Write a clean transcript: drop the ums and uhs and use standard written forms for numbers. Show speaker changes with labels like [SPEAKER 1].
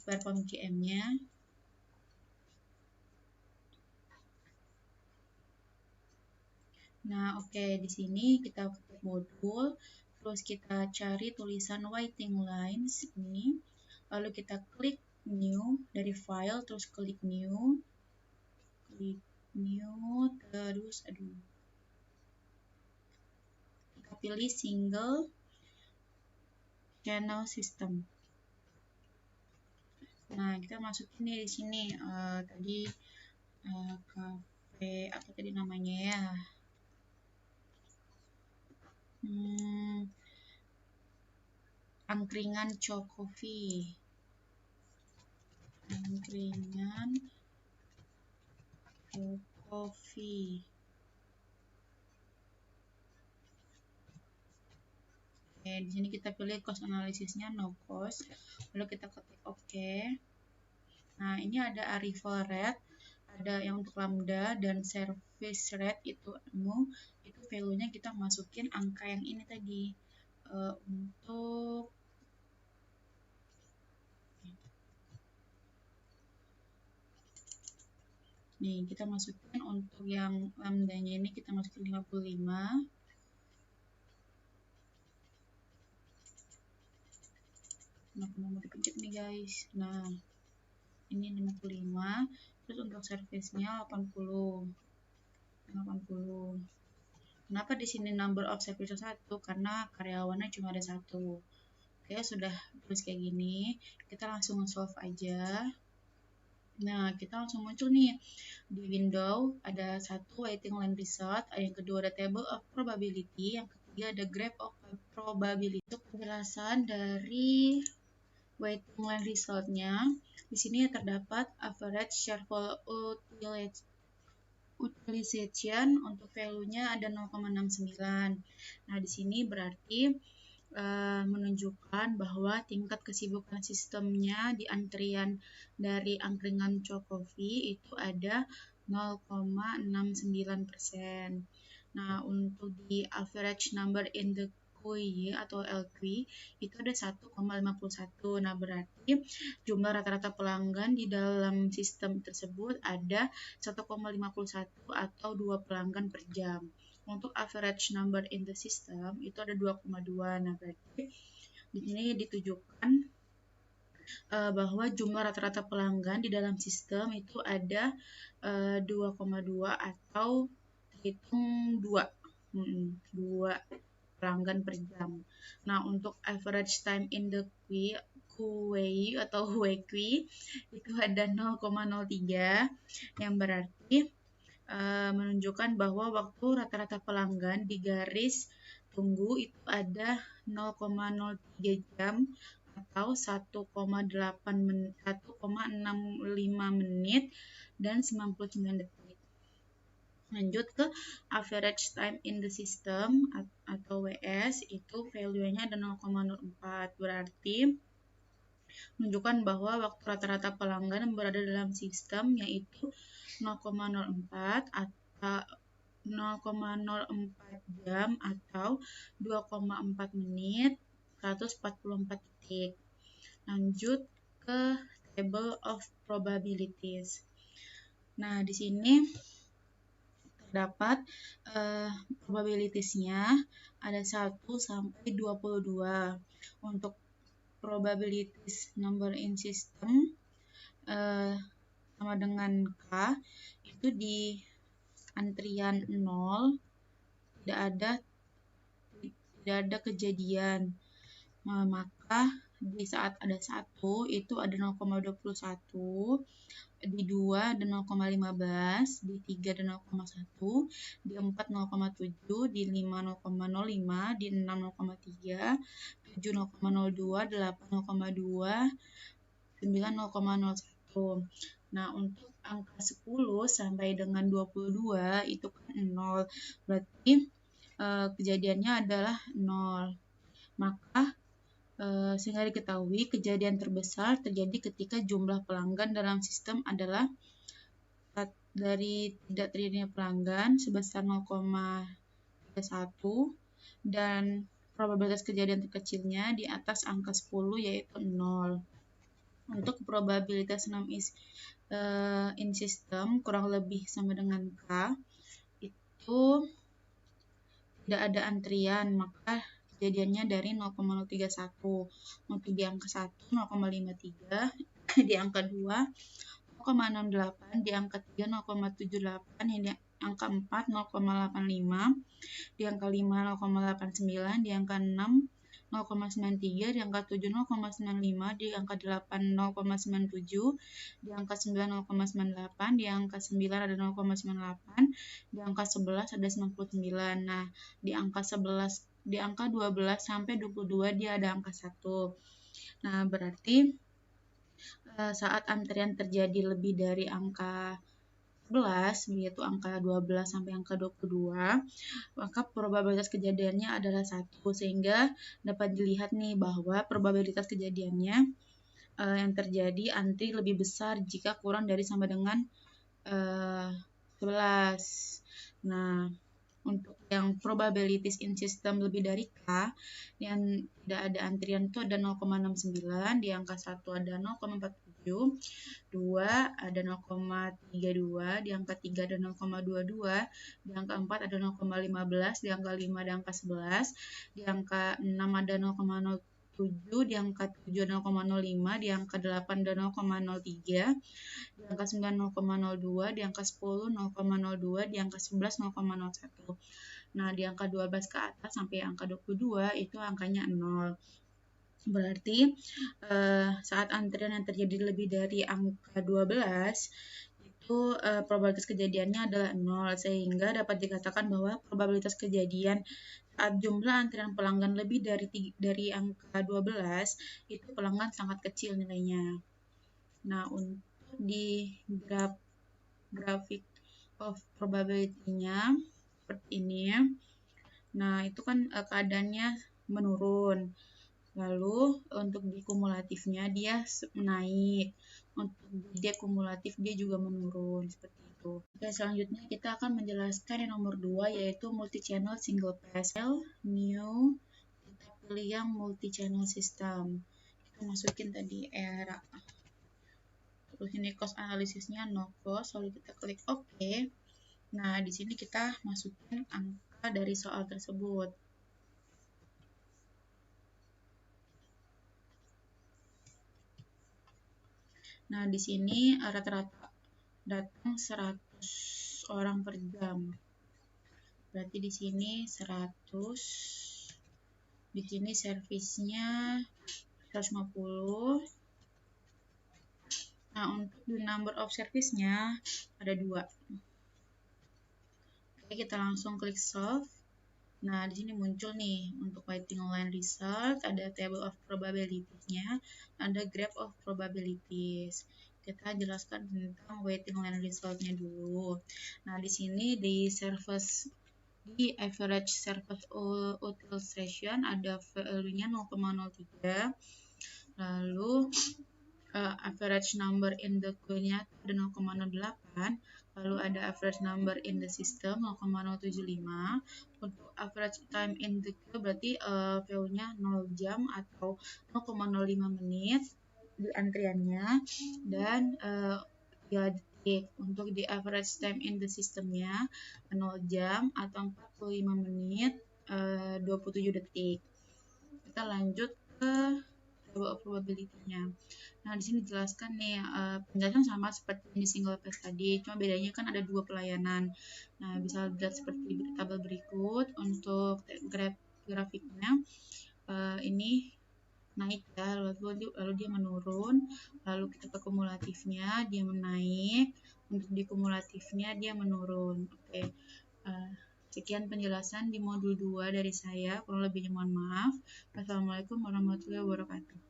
[SPEAKER 1] perform GM-nya. Nah, oke, di sini kita ketik modul, terus kita cari tulisan waiting lines ini, lalu kita klik new dari file, terus klik new, terus kita pilih single channel system. Nah, kita masukin nih di sini tadi cafe apa tadi namanya ya? Angkringan Coffee. Angkringan Coffee. Oke, di sini kita pilih cost analisisnya no cost, lalu kita ketik oke. Nah, ini ada arrival rate, ada yang untuk lambda dan service rate itu value-nya kita masukin angka yang ini tadi untuk nih kita masukin untuk yang lambdanya ini kita masukin 55. Kenapa mau dipencet nih guys? Nah, ini 55, terus untuk service-nya 80. Kenapa di sini number of service 1? Karena karyawannya cuma ada 1. Oke, sudah terus kayak gini, kita langsung solve aja. Nah, kita langsung muncul nih di window, ada satu waiting line result, yang kedua ada table of probability, yang ketiga ada graph of probability. Untuk penjelasan dari waiting line resultnya, di sini terdapat average shareholder utilization untuk value-nya ada 0,69. Nah, di sini berarti menunjukkan bahwa tingkat kesibukan sistemnya di antrian dari angkringan Coffee itu ada 0,69%. Nah, untuk di average number in the queue atau LQ itu ada 1,51. Nah, berarti jumlah rata-rata pelanggan di dalam sistem tersebut ada 1,51 atau 2 pelanggan per jam. Untuk average number in the system itu ada 2,2. Nah, berarti di sini ditujukan bahwa jumlah rata-rata pelanggan di dalam sistem itu ada 2,2 atau terhitung 2 pelanggan per jam. Nah, untuk average time in the queue atau queue itu ada 0,03 yang berarti menunjukkan bahwa waktu rata-rata pelanggan di garis tunggu itu ada 0,03 jam atau 1,65 menit dan 99 detik. Lanjut ke average time in the system atau WS, itu value-nya ada 0,04, berarti menunjukkan bahwa waktu rata-rata pelanggan berada dalam sistem yaitu 0,04 atau 0,04 jam atau 2,4 menit 144 detik. Lanjut ke table of probabilities. Nah, di sini terdapat probabilitiesnya ada 1 sampai 22. Untuk probabilities number in system sama dengan K, itu di antrian 0 tidak ada kejadian. Nah, maka di saat ada 1 itu ada 0,21, di 2 ada 0,15, di 3 ada 0,1, di 4 0,7, di 5 0,05, di 6 0,3, 7 0,02, 8 0,2, 9 0,01. Nah, untuk angka 10 sampai dengan 22 itu kan 0. Berarti kejadiannya adalah 0. Maka sehingga diketahui kejadian terbesar terjadi ketika jumlah pelanggan dalam sistem adalah dari tidak terjadinya pelanggan sebesar 0,31 dan probabilitas kejadian terkecilnya di atas angka 10 yaitu 0. Untuk probabilitas 6 in system kurang lebih sama dengan K, itu tidak ada antrian, maka kejadiannya dari 0,031. Untuk di angka 1 0,53, di angka 2 0,68, di angka 3 0,78, di angka 4 0,85, di angka 5 0,89, di angka 6 0,93, di angka 7 0,95, di angka 8 0,97, di angka 9 0,98, di angka 9 ada 0,98, di angka 11 ada 99. Nah, di angka 12 sampai 22 dia ada angka 1. Nah, berarti saat antrian terjadi lebih dari angka 11, yaitu angka 12 sampai angka 22, maka probabilitas kejadiannya adalah 1, sehingga dapat dilihat nih bahwa probabilitas kejadiannya yang terjadi antri lebih besar jika kurang dari sama dengan 11. Nah, untuk yang probabilities in system lebih dari K, yang tidak ada antrian itu ada 0,69, di angka 1 ada 0,47, 2 ada 0,32, di angka 3 ada 0,22, di angka 4 ada 0,15, di angka 5 ada angka 11, di angka 6 ada 0,07, di angka 7 ada 0,05, di angka 8 ada 0,03, di angka 9 0,02, di angka 10 0,02, di angka 11 0,01. Nah, di angka 12 ke atas sampai angka 22 itu angkanya 0. Berarti saat antrian yang terjadi lebih dari angka 12 itu probabilitas kejadiannya adalah 0, sehingga dapat dikatakan bahwa probabilitas kejadian saat jumlah antrian pelanggan lebih dari angka 12 itu pelanggan sangat kecil nilainya. Nah, untuk di grafik of probability-nya seperti ini. Nah, itu kan keadaannya menurun. Lalu untuk di kumulatifnya dia naik. Untuk di dekumulatif dia juga menurun seperti itu. Oke, selanjutnya kita akan menjelaskan yang nomor 2 yaitu multi-channel single pass. New, kita pilih yang multi-channel system. Kita masukin tadi era. Terus ini cost analisisnya no cost, lalu kita klik OK. Nah, di sini kita masukin angka dari soal tersebut. Nah, di sini rata-rata datang 100 orang per jam. Berarti di sini 100. Di sini servisnya 150. Nah, untuk the number of service-nya ada 2. Oke, kita langsung klik solve. Nah, di sini muncul nih untuk waiting line result, ada table of probabilities-nya, ada graph of probabilities. Kita jelaskan tentang waiting line result-nya dulu. Nah, di sini di average service utilization ada value-nya 0,03. Lalu average number in the queue-nya ada 0,08. Lalu ada average number in the system 0,075. Untuk average time in the queue berarti value-nya 0 jam atau 0,05 menit di antriannya, dan 3 detik. Untuk di average time in the systemnya 0 jam atau 45 menit 27 detik. Kita lanjut ke table of probability-nya. Nah, di sini dijelaskan nih penjelasan sama seperti di single pass tadi, cuma bedanya kan ada 2 pelayanan. Nah, bisa dilihat seperti tabel berikut. Untuk grafiknya ini naik ya, lalu dia menurun, lalu kita ke kumulatifnya dia menaik, untuk di kumulatifnya dia menurun. Oke. Sekian penjelasan di modul 2 dari saya, kurang lebihnya mohon maaf. Wassalamualaikum warahmatullahi wabarakatuh.